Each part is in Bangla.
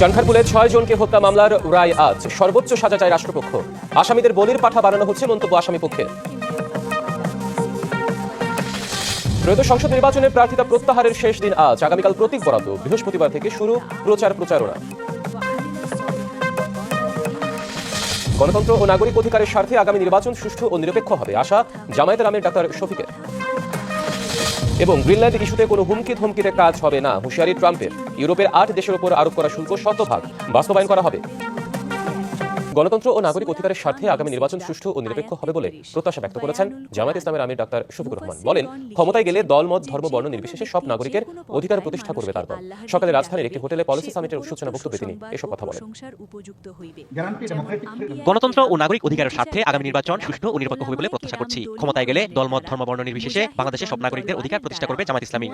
চানখারপুলে 6 জনকে হত্যা মামলার রায় আজ। সর্বোচ্চ সাজা চায় রাষ্ট্রপক্ষ। আসামিদের বলির পাঠা বানানো হচ্ছে মন্তব্য আসামি পক্ষের। ত্রয়োদশ সংসদ নির্বাচনের প্রার্থিতা প্রত্যাহারের শেষ দিন আজ। আগামীকাল প্রতীক বরাদ্দ। বৃহস্পতিবার থেকে শুরু প্রচারণা। গণতন্ত্র ও নাগরিক অধিকারের স্বার্থে আগামী নির্বাচন সুষ্ঠু ও নিরপেক্ষ হবে, আশা জামায়াতের আমির ডাক্তার শফিকের। এবং গ্রিনল্যান্ড ইস্যুতে কোনো হুমকি ধমকিতে কাজ হবে না, হুঁশিয়ারি ট্রাম্পের। ইউরোপের 8 দেশের উপর আরোপ করা শুল্ক 100% বাস্তবায়ন করা হবে। গণতন্ত্র ও নাগরিক অধিকারের স্বার্থে আগামী নির্বাচন সুষ্ঠু ও নিরপেক্ষ হবে বলে প্রত্যাশা ব্যক্ত করেছেন জামায়াত ইসলামের আমির ডাক্তার শফিকুর রহমান। বলেন, ক্ষমতায় গেলে দল, মত, ধর্ম, বর্ণ নির্বিশেষে সব নাগরিকের অধিকার প্রতিষ্ঠা করবে তার দল। সকালে রাজধানীর একটি হোটেলে পলিসি সামিটের সূচনা বক্তব্যে তিনি এসব কথা বলেন। গণতন্ত্র ও নাগরিক অধিকারের স্বার্থে আগামী নির্বাচন সুষ্ঠু ও নিরপেক্ষ হবে বলে প্রত্যাশা করছি। ক্ষমতায় গেলে দল, মত, ধর্ম, বর্ণ নির্বিশেষে বাংলাদেশের সব নাগরিকদের অধিকার প্রতিষ্ঠা করবে জামায়াত ইসলামী।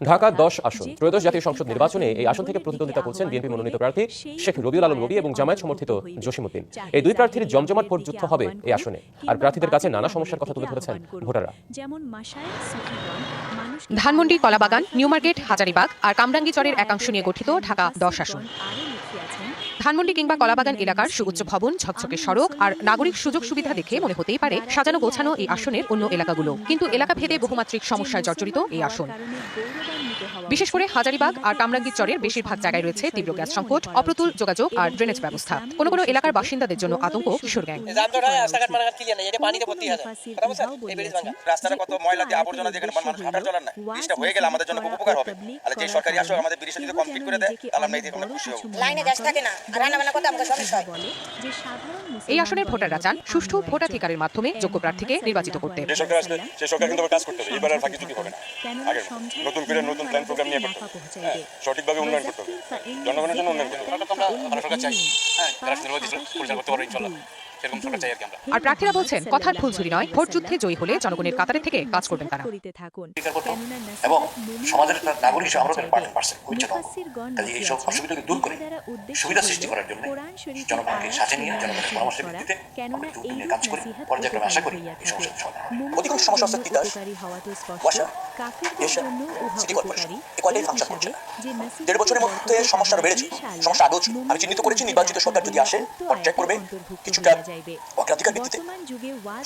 ঢাকা 10 আসন। ত্রয়োদশ জাতীয় সংসদ নির্বাচনে এই আসন থেকে প্রতিদ্বন্দ্বিতা করছেন বিএনপি মনোনীত প্রার্থী শেখ রবিউল আলম রবি এবং জামায়াত সমর্থিত জসিমউদ্দিন। এই দুই প্রার্থীর জমজমাট ভোট যুদ্ধ হবে এই আসনে। আর প্রার্থীদের কাছে নানা সমস্যার কথা তুলে ধরেছেন ভোটাররা। ধানমন্ডি, কলাবাগান, নিউ মার্কেট, হাজারীবাগ আর কামরাঙ্গীচরের একাংশ নিয়ে গঠিত ঢাকা 10 আসন। ধানমন্ডি কিংবা কলাবাগান এলাকার সুউচ্চ ভবন, ঝকঝকে সড়ক আর নাগরিক সুযোগ সুবিধা দেখে মনে হতেই পারে সাজানো গোছানো এই আসনের অন্য এলাকাগুলো, কিন্তু এলাকা ভেদে বহুমাত্রিক সমস্যায় জর্জরিত এই আসন। বিশেষ করে হাজারীবাগ আর কামরাঙ্গীরচরের বেশিরভাগ জায়গায় রয়েছে তীব্র গ্যাস সংকট, অপ্রতুল যোগাযোগ আর ড্রেনেজ ব্যবস্থা। কোনো কোনো এলাকার বাসিন্দাদের জন্য আতঙ্ক কিশোর গ্যাং। রাস্তাটা কত ময়লা দিয়ে আবর্জনা দিয়ে মানুষ হাঁটার চলার নাই, জিনিসটা হয়ে গেলে আমাদের জন্য খুব উপকার হবে। আর যে সরকারি আসলে আমাদের ব্রিজটা যদি কমপ্লিট করে দেয় তাহলে আমরা এই থেকে খুশি হব। লাইনে গ্যাস থাকে না, রান্না বান্না করতে আমাদের সমস্যা হয়। এই আসনের ভোটাররা চান সুষ্ঠু ভোটাধিকারের মাধ্যমে যোগ্য প্রার্থীকে নির্বাচিত করতে। যে সরকার আসলে সেই সরকার কিন্তু কাজ করতে হবে। এবার আর ফাঁকি চুকি হবে না। আগে নতুন করে নতুন প্ল্যান প্রোগ্রাম নিয়ে করতে হবে, সঠিকভাবে উন্নয়ন করতে হবে, জনগণের জন্য উন্নয়ন করতে হবে। আমরা ভালো সরকার চাই, যারা নির্বাচিত পরিচালনা করতে পারবে ইনশাআল্লাহ। আর প্রার্থীরা বলছেন, কথার ফুলঝুরি নয়, ভোট যুদ্ধে জয়ী হলে জনগণের কাতারে থেকে কাজ করবেন তারা। এবং সমাজের নাগরিক হিসেবে আমরা পার্সেন্ট হচ্ছে না, কাজে এইসব অসুবিধাকে দূর করে সুবিধা সৃষ্টি করার জন্য জনগণকে সাথে নিয়ে জনগণের পরামর্শের ভিত্তিতে আমরা দ্রুত নিয়ে কাজ করি, পর্যায়ক্রমে আশা করি এই সমস্যার সমাধান। অধিকাংশ সমস্যা হচ্ছে তিতাস, ওয়াসা, এশিয়া, সিটি কর্পোরেশন এই কয়টাই ফাংশন করছে না। 1.5 বছরের মধ্যে সমস্যা বেড়েছে, সমস্যা আগেও ছিল। আমি চিহ্নিত করেছি নির্বাচিত সরকার যদি আসে পর্যায় করবে কিছুটা অগ্রাধিকার ভিত্তিতে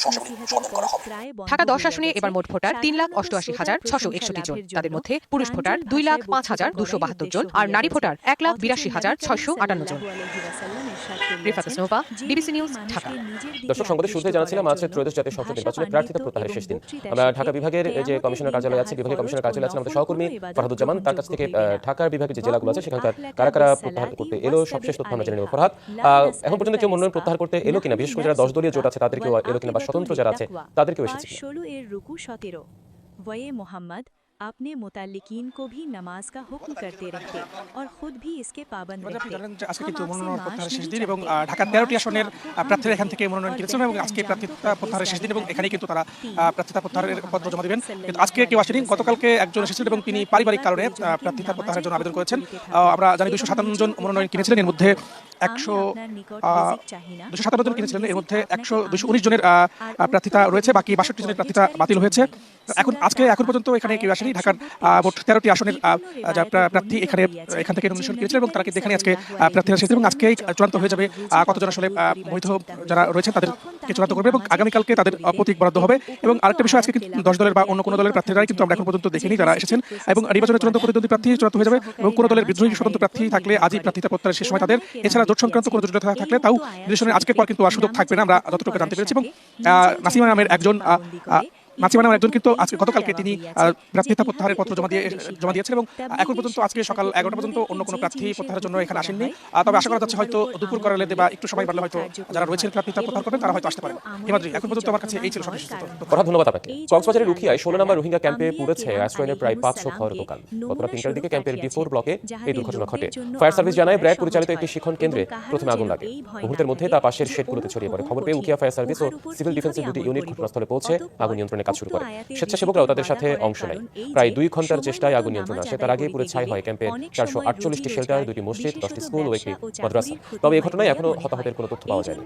সমস্যাগুলি সমাধান করা হবে। ঢাকা 10 আসনে এবার মোট ভোটার 3,88,661 জন। তাদের মধ্যে পুরুষ ভোটার 2,05,272 জন আর নারী ভোটার 1,82,658 জন। রিফাত ইসলাম, ডিবিসি নিউজ, ঢাকা। দর্শক, সংবাদের শুরুতে জানাচ্ছিলাম আজ ত্রয়োদশ জাতীয় সংসদ নির্বাচনের প্রার্থিতা প্রত্যাহারের শেষ দিন। আমরা ঢাকা বিভাগের যে কমিশনার কার্যালয় আছে, বিভাগীয় কমিশনার কার্যালয় আছে, আমাদের সহকর্মী ফরহাদুজ্জামান, তার কাছ থেকে ঢাকার বিভাগের যে জেলাগুলো আছে সেখানকার কারা কারা প্রত্যাহার করতে এলো সবশেষ তথ্য আমরা জেনে নেব। ফরহাদ, এখন পর্যন্ত কেউ মনোনয়ন প্রত্যাহার করতে এলো কিনা, বিশেষ করে যারা 10 দলীয় জোট আছে তাদের কেউ এলো কিনা, বা স্বতন্ত্র যারা আছে তাদের কেউ এসেছে? 16 এর রুকু 17 वये मोहम्मद अपने मुताल्लिकीन को भी नमाज का हुक्म करते रहते और खुद भी इसके पाबंद रहते। আজকে কিন্তু মনোনয়ন প্রত্যাহারের শেষ দিন এবং ঢাকা 13টি আসনের প্রার্থীরা এখান থেকে মনোনয়ন করেছেন এবং আজকে প্রার্থিতা প্রত্যাহারের শেষ দিন এবং এখানে কিন্তু তারা প্রার্থিতা প্রত্যাহারের পত্র জমা দিবেন। কিন্তু আজকে কেউ আসেনি, গতকালকে একজন এসেছিলেন এবং তিনি পারিবারিক কারণে প্রার্থিতা প্রত্যাহারের জন্য আবেদন করেছেন। আমরা জানি 257 জন মনোনয়ন কিনেছিলেন, এর মধ্যে 257 জন কিনেছিলেন, এর মধ্যে 219 জনের প্রার্থিতা রয়েছে, বাকি 62 জনের প্রার্থিতা বাতিল হয়েছে। এখন পর্যন্ত এখানে কেউ আসেনি। ঢাকার মোট 13টি আসনের প্রার্থী এখান থেকে নমিনেশন করেছিলেন এবং তারা কিন্তু এখানে আজকে প্রার্থীরা এসেছেন এবং আজকেই চূড়ান্ত হয়ে যাবে কতজন আসলে বৈধ যারা রয়েছেন তাদেরকে চূড়ান্ত করবে এবং আগামীকালকে তাদের প্রতীক বরাদ্দ হবে। এবং আরেকটা বিষয়, আজকে কিন্তু 10 দলের বা অন্য কোনো দলের প্রার্থীরাই কিন্তু আমরা এখন পর্যন্ত দেখিনি যারা এসেছেন এবং নির্বাচনের চূড়ান্ত প্রতিদ্বন্দ্বী প্রার্থী চূড়ান্ত হয়ে যাবে এবং কোনো দলের বিদ্রোহী স্বতন্ত্র প্রার্থী থাকলে আজই প্রার্থিতা প্রত্যাহারের শেষ সময় তাদের। এছাড়া জোট সংক্রান্ত কোনো জটিলতা থাকলে তাও নির্বাচনের আজকের পর কিন্তু আর সুযোগ থাকবে না, আমরা যতটুকু জানতে পেরেছি। এবং নাসিমা নামের একজন কিন্তু আজকে গতকালকে তিনি প্রার্থিতা প্রত্যাহারের পত্র জমা দিয়েছেন এবং এখন পর্যন্ত আজকে সকাল 11টা পর্যন্ত অন্য কোনো প্রার্থী প্রত্যাহারের জন্য এখানে আসেননি। তবে আশা করা যাচ্ছে হয়তো দুপুর করালে বা একটু সময় বাড়লে হয়তো যারা রয়েছেন প্রার্থিতা প্রত্যাহার করবেন তারা হয়তো আসতে পারেন। হিমাদ্রি, এখন পর্যন্ত আমার কাছে এই ছিল সবশেষ তথ্য। ধন্যবাদ আপনাকে। কক্সবাজারের রুখিয়ায় 16 নম্বর রোহিঙ্গা ক্যাম্পে পুড়েছে আশ্রয়ের প্রায় 500 ঘর দোকান। গতরাত 3টার দিকে ক্যাম্পের B4 ব্লকে এই দুর্ঘটনা ঘটে। ফায়ার সার্ভিস জানায় ব্র্যাক পরিচালিত একটি শিক্ষণ কেন্দ্রে প্রথমে আগুন লাগে। মুহূর্তের মধ্যে তা পাশের শেডগুলোতে ছড়িয়ে পড়ে। খবর পেয়ে উখিয়া ফায়ার সার্ভিস ও সিভিল ডিফেন্সের দুটি ইউনিট ঘটনাস্থলে পৌঁছে আগুন নিয়ন্ত্রণে কাজ শুরু করে। স্বেচ্ছাসেবকরাও তাদের সাথে অংশ নেয়। প্রায় 2 ঘন্টার চেষ্টায় আগুন নিয়ন্ত্রণে আসে। তার আগেই পুরো ছাই হয় ক্যাম্পের 448টি শেল্টার, 2টি মসজিদ, 10টি স্কুল ও একটি মাদ্রাসা। তবে এই ঘটনায় এখনো হতাহতের কোনো তথ্য পাওয়া যায়নি।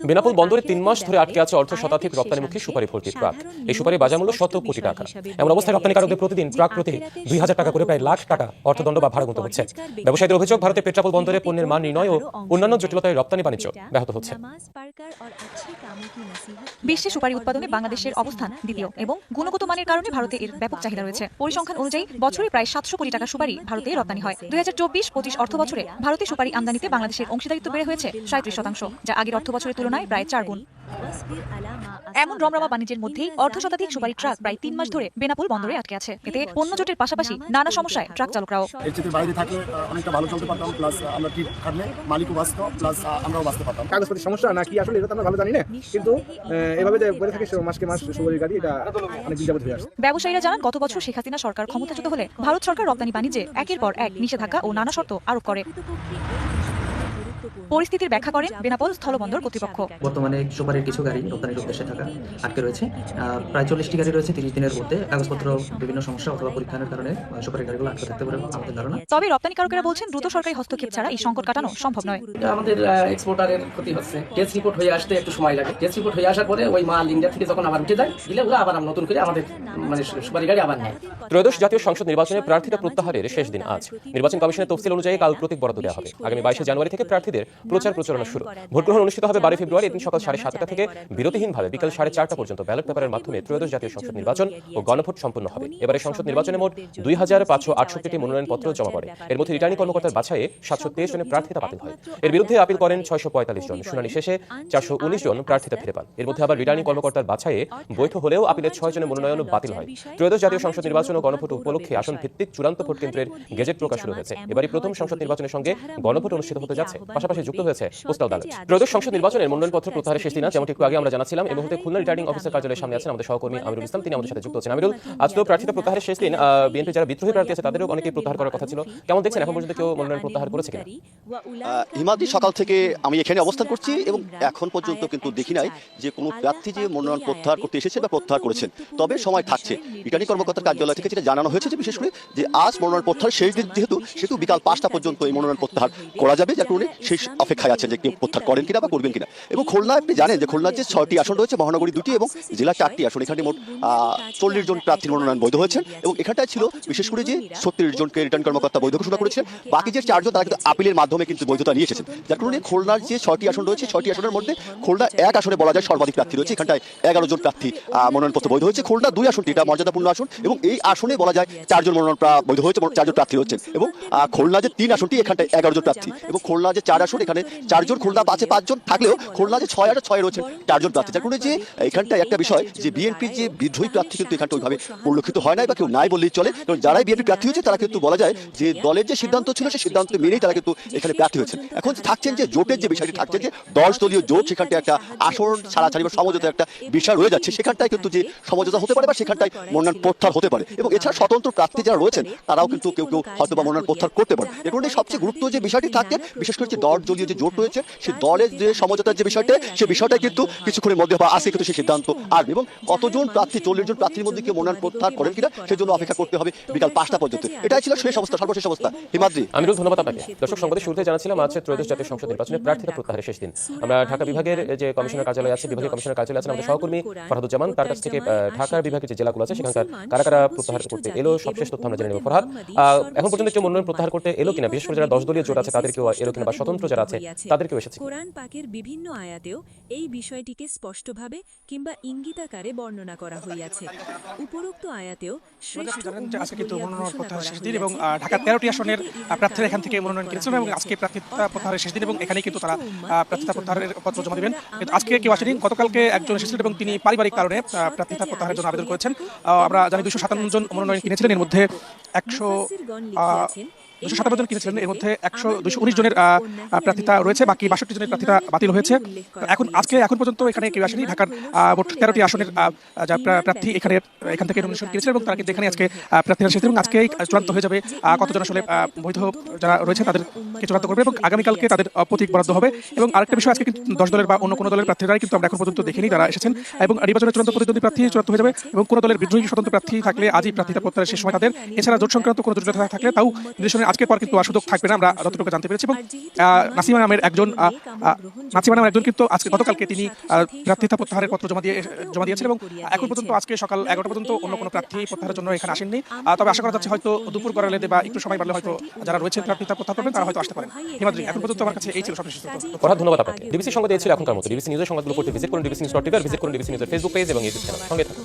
বেনাপোল বন্দরে 3 মাস ধরে আটকে আছে অর্ধ শতাধিক রপ্তানিমুখী সুপারি ভর্তি ট্রাক। এই সুপারি বাজার মূল্য 100 কোটি টাকা। এমন অবস্থায় রপ্তানিকারকদের প্রতিদিন ট্রাক প্রতি 2000 টাকা করে প্রায় লাখ টাকা অর্থদণ্ড বা ভাড়া গুনতে হচ্ছে। ব্যবসায়ীদের অভিযোগ, ভারতের পেট্রাপোল বন্দরে পণ্যের মান নির্ণয় ও অন্যান্য জটিলতায় রপ্তানি বাণিজ্য ব্যাহত হচ্ছে। বিশ্বে সুপারি উৎপাদনে বাংলাদেশের অবস্থান দ্বিতীয় এবং গুণগত মানের কারণে ভারতে এর ব্যাপক চাহিদা রয়েছে। পরিসংখ্যান অনুযায়ী বছরে প্রায় 700 কোটি টাকা সুপারি ভারতে রপ্তানি হয়। 2024-25 অর্থ বছরে ভারতে সুপারি আমদানিতে বাংলাদেশের অংশীদারিত্ব বেড়ে হয়েছে 37%, যা আগের অর্থ বছরের তুলনায় প্রায় 4 গুণ। এমন রমরমা বাণিজ্যের মধ্যেই অর্ধ শতাধিক সুপারি ট্রাক প্রায় 3 মাস ধরে বেনাপোল বন্দরে আটকে আছে। এতে পণ্য জোটের পাশাপাশি নানা সমস্যায় ট্রাক চালকরাও। এর চেয়ে বাইরে থাকলে অনেকটা ভালো চলতে পারতাম, প্লাস আমরা ঠিক থাকলে মালিকও বাঁচত, প্লাস আমরাও বাঁচতে পারতাম। কাগজপত্রের সমস্যা নাকি আসলে এটা তো আমরা ভালো জানি না, কিন্তু এভাবে যে বলে থাকে মাসকে মাস সুপারির গাড়ি, এটা অনেক দিন যাবত হয়ে আসছে। ব্যবসায়ীরা জানান, গত বছর শেখ হাসিনা সরকার ক্ষমতাচ্যুত হলে ভারত সরকার রপ্তানি বাণিজ্যে একের পর এক নিষেধাজ্ঞা ও নানা শর্ত আরোপ করে। পরিস্থিতির ব্যাখ্যা করেন বেনাপোল স্থলবন্দর কর্তৃপক্ষ। বর্তমানে সুপারির কিছু গাড়ি রপ্তানির উদ্দেশ্যে থাকা আটকে রয়েছে। প্রায় 40টি গাড়ি রয়েছে 30 দিনের মধ্যে। কাগজপত্র বিভিন্ন সমস্যা অথবা পরীক্ষার কারণে সুপারির গাড়িগুলো আটকে থাকতে পারে আমাদের ধারণা। তবে রপ্তানিকারকেরা বলছেন, দ্রুত সরকারি হস্তক্ষেপ ছাড়া এই সংকট কাটানো সম্ভব নয়। আমাদের এক্সপোর্টারের ক্ষতি হচ্ছে। টেস্ট রিপোর্ট হয়ে আসতে একটু সময় লাগে। টেস্ট রিপোর্ট হয়ে আসার পরে ওই মাল ইন্ডিয়া থেকে যখন আবার উঠে যায়, দিলে ওরা আবার নতুন করে আমাদের সুপারি গাড়ি আবার নেয়। ত্রয়োদশ জাতীয় সংসদ নির্বাচনে প্রার্থীতা প্রত্যাহারের শেষ দিন আজ। নির্বাচন কমিশনের তফসিল অনুযায়ী কাল প্রতীক বরাদ্দ দেওয়া হবে। আগামী 22 জানুয়ারি থেকে প্রার্থীদের প্রচারণা শুরু। ভোট গ্রহণ অনুষ্ঠিত হবে 12 ফেব্রুয়ারি। এদিন সকাল 7:30 থেকে বিরতিহীনভাবে বিকেল 4:30 পর্যন্ত ব্যালট পেপারের মাধ্যমে ত্রয়োদশ জাতীয় সংসদ নির্বাচন ও গণভোট সম্পন্ন হবে। এবারে সংসদ নির্বাচনে মোট 2568টি মনোনয়নপত্র জমা পড়ে। এর মধ্যে রিটার্নিং কর্মকর্তার বাছাইয়ে 723 জনের প্রার্থিতা বাতিল হয়। এর বিরুদ্ধে আপিল করেন 645 জন। শুনানি শেষে 419 জন প্রার্থিতা ফিরে পান। এর মধ্যে আবার রিটার্নিং কর্মকর্তার বাছাইয়ে বৈধ হলেও আপিলের 6 জনের মনোনয়ন বাতিল হয়। ত্রয়োদশ জাতীয় সংসদ নির্বাচন ও গণভোট উপলক্ষে আসন ভিত্তিক চূড়ান্ত ভোট কেন্দ্রের গেজেট প্রকাশ শুরু হয়েছে। এবারই প্রথম সংসদ নির্বাচনের সঙ্গে গণভোট অনুষ্ঠিত হতে যাচ্ছে। পাশাপাশি যুক্ত হয়েছে পোস্টাল ব্যালট। ত্রয়োদশ সংসদ নির্বাচনের মনোনয়নপত্র প্রত্যাহারের শেষ দিন, যেমনটি একটু আগে আমরা জানাচ্ছিলাম। এই মুহূর্তে খুলনা রিটার্নিং অফিসার কার্যালয়ের সামনে আছেন আমাদের সহকর্মী আমিরুল ইসলাম, তিনি আমাদের সাথে যুক্ত আছেন। আমিরুল, আজ তো প্রার্থিতা প্রত্যাহারের শেষ দিন। বিএনপি যারা বিদ্রোহী প্রার্থী আছে তাদেরও অনেকেই প্রত্যাহার করার কথা ছিল। কেমন দেখছেন, এখন পর্যন্ত কেউ মনোনয়ন প্রত্যাহার করেছে কিনা? হিমাদ্রি, সকাল থেকে আমি এখানে অবস্থান করছি এবং এখন পর্যন্ত কিন্তু দেখি নাই যে কোনো প্রার্থী যে মনোনয়ন প্রত্যাহার করতে এসেছে বা প্রত্যাহার করেছেন। তবে সময় থাকছে। রিটার্নিং কর্মকর্তার কার্যালয় থেকে যেটা জানানো হয়েছে যে বিশেষ করে যে আজ মনোনয়ন প্রত্যাহার শেষ দিন, যেহেতু বিকাল 5টা পর্যন্ত এই মনোনয়ন প্রত্যাহার করা যাবে, যার কারণে সেই অপেক্ষায় আছেন যে কেউ প্রত্যাহার করেন কিনা বা করবেন কিনা। এবং খুলনা, আপনি জানেন যে খুলনার যে 6টি আসন রয়েছে, মহানগরী 2টি এবং জেলা 4টি আসন, এখানে মোট 40 জন প্রার্থীর মনোনয়ন বৈধ হয়েছেন। এবং এখানটায় ছিল বিশেষ করে যে 36 জনকে রিটার্ন কর্মকর্তা বৈধ ঘোষণা করেছেন। বাকি যে 4 জন তারা কিন্তু আপিলের মাধ্যমে কিন্তু বৈধতা নিয়ে এসেছেন। যার কারণে খুলনার যে 6টি আসন রয়েছে, 6টি আসনের মধ্যে খুলনা 1 আসনে বলা যায় সর্বাধিক প্রার্থী রয়েছে। এখানটায় 11 জন প্রার্থী মনোনয়নপত্র বৈধ হয়েছে। খুলনা 2 আসনটি, এটা মর্যাদাপূর্ণ আসন এবং এই আসনে বলা যায় 4 জন মনোনয়ন বৈধ হয়েছে, 4 জন প্রার্থী হচ্ছেন। এবং খুলনা যে 3 আসনটি, এখানটায় 11 জন প্রার্থী এবং খুলনা যে 4 আসন, এখানে 4 জন, খুলনা 5 জন থাকলেও খুলনা যে 6 রয়েছেন 4 জন প্রার্থী। যার কারণে যে এখানটায় একটা বিষয় যে বিএনপির যে বিদ্রোহী প্রার্থী কিন্তু এখানটা ওইভাবে পরিলক্ষিত হয় নাই বা কেউ নাই বললেই চলে। কারণ যারাই বিএনপি প্রার্থী হয়েছে তারা কিন্তু বলা যায় যে দলের যে সিদ্ধান্ত ছিল সেই সিদ্ধান্ত মেনেই তারা কিন্তু এখানে প্রার্থী হয়েছেন। এখন থাকছেন যে জোটের যে বিষয়টি থাকছে, যে 10 দলীয় জোট, সেখানটায় একটা আসন ছাড়াছাড়ি বা সমঝোতার একটা বিষয় রয়ে যাচ্ছে। সেখানটায় কিন্তু যে সমঝোতা হতে পারে বা সেখানটায় মনোনয়ন প্রত্যাহার হতে পারে। এবং এছাড়া স্বতন্ত্র প্রার্থী যারা রয়েছেন তারাও কিন্তু কেউ হয়তো বা মনোনয়ন প্রত্যাহার করতে পারে। এর কারণে সবচেয়ে গুরুত্ব যে বিষয়টি থাকে, বিশেষ করে যে 10 দলীয় যে জোট রয়েছে, সেই দলের যে সমঝোতার যে বিষয়টা, সেই বিষয়টা কিন্তু কিছুক্ষণের মধ্যে বা আজকে কিন্তু সেই সিদ্ধান্ত আসবে। এবং কতজন প্রার্থী, 40 জন প্রার্থীর মধ্যে কেউ মনোনয়ন প্রত্যাহার করেন কিনা সেজন্য অপেক্ষা করতে হবে বিকাল 5টা পর্যন্ত। এটাই ছিল শেষ অবস্থা, সর্বশেষ অবস্থা। হিমাদ্রি, আমিরুল, ধন্যবাদ আপনাকে। দর্শক, সংবাদের শুরুতে জানাচ্ছিলাম আজ ত্রয়োদশ জাতীয় সংসদ নির্বাচনে প্রার্থিতা প্রত্যাহারের শেষ দিন। আমরা ঢাকা বিভাগের যে কমিশনার কার্যালয় আছে, বিভাগীয় কমিশনার কার্যালয় আছেন আমাদের সহকর্মী ফরহাদুজ্জামান, তার কাছ থেকে ঢাকার বিভাগের যে জেলাগুলো আছে সেখানকার কারা কারা প্রত্যাহার করতে এলো সবশেষ তথ্য আমরা জেনে নেব। ফরহাদ, এখন পর্যন্ত কেউ মনোনয়ন প্রত্যাহার করতে এলো কিনা, বিশেষ করে যারা 10 দলীয় জোট আছে তাদের কেউ এলো কিনা, বা স্বতন্ত্র যারা আছে তাদের কেউ এসেছে? কোরআন পাকের বিভিন্ন আয়াতেও এই বিষয়টিকে স্পষ্টভাবে কিংবা ইঙ্গিতাকারে বর্ণনা করা হইয়াছে। উপরোক্ত আয়াতেও শ্রেষ্ঠ আজকে কিন্তু মনোনয়ন প্রত্যাহারের শেষ দিন এবং ঢাকা 13টি আসনের প্রার্থীরা এখান থেকে মনোনয়ন কিনেছিলেন এবং আজকে প্রার্থিতা প্রত্যাহারের শেষ দিন এবং এখানেই কিন্তু তারা প্রার্থিতা প্রত্যাহারের পত্র জমা দিবেন। কিন্তু আজকে কেউ আসেনি। গতকালকে একজন এসেছিলেন এবং তিনি পারিবারিক কারণে প্রার্থিতা প্রত্যাহারের জন্য আবেদন করেছেন। আমরা জানি 257 জন মনোনয়ন কিনেছিলেন, এর মধ্যে 257 জন কিনেছিলেন, এর মধ্যে 219 জনের প্রার্থিতা রয়েছে, বাকি 62 জনের প্রার্থিতা বাতিল হয়েছে। এখন পর্যন্ত এখানে কেউ আসেনি। ঢাকার মোট 13টি আসনের যা প্রার্থী এখান থেকে নমিনেশন কিনেছেন এবং তারা কিন্তু এখানে আজকে প্রার্থীরা এসেছেন এবং আজকেই চূড়ান্ত হয়ে যাবে কতজন আসলে বৈধ যারা রয়েছে তাদেরকে চূড়ান্ত করবে এবং আগামীকালকে তাদের প্রতীক বরাদ্দ হবে। এবং আরেকটা বিষয়, আজকে কিন্তু 10 দলের বা অন্য কোনো দলের প্রার্থীরাই কিন্তু আমরা এখন পর্যন্ত দেখিনি যারা এসেছেন, এবং নির্বাচনের চূড়ান্ত প্রতিদ্বন্দ্বী প্রার্থী চূড়ান্ত হয়ে যাবে এবং কোনো দলের বিদ্রোহী স্বতন্ত্র প্রার্থী থাকলে আজই প্রার্থিতা প্রত্যাহারের শেষ সময় তাদের। এছাড়া জোট সংক্রান্ত কোনো জটিলতা থাকলে তাও নির্বাচনের আজকের পর কিন্তু আর সুযোগ থাকবে না, আমরা যতটুকু জানতে পেরেছি। এবং নাসিমা নামের একজন কিন্তু আজকে গতকালকে তিনি প্রার্থিতা প্রত্যাহারের পত্র জমা দিয়েছেন এবং এখন পর্যন্ত আজকে সকাল 11টা পর্যন্ত অন্য কোনো প্রার্থী প্রত্যাহারের জন্য এখানে আসেননি। তবে আশা করা যাচ্ছে হয়তো দুপুর গড়ালে বা একটু সময় বাড়লে হয়তো যারা রয়েছে প্রার্থিতা প্রত্যাহার করবেন তারা হয়তো আসতে পারেন। হিমাদ্রি, এখন পর্যন্ত আমার কাছে এই ছিল সবশেষ তথ্য। অর্থাৎ ধন্যবাদ আপনাকে। ডিবিসি সংবাদে ছিল এখনকার মতো। ডিবিসি নিউজের সংবাদগুলো পড়তে ভিজিট করুন ডিবিসি নিউজ.টিভি আর ভিজিট করুন ডিবিসি নিউজের ফেসবুক পেজ এবং ইউটিউব চ্যানেল। সঙ্গে থাকুন।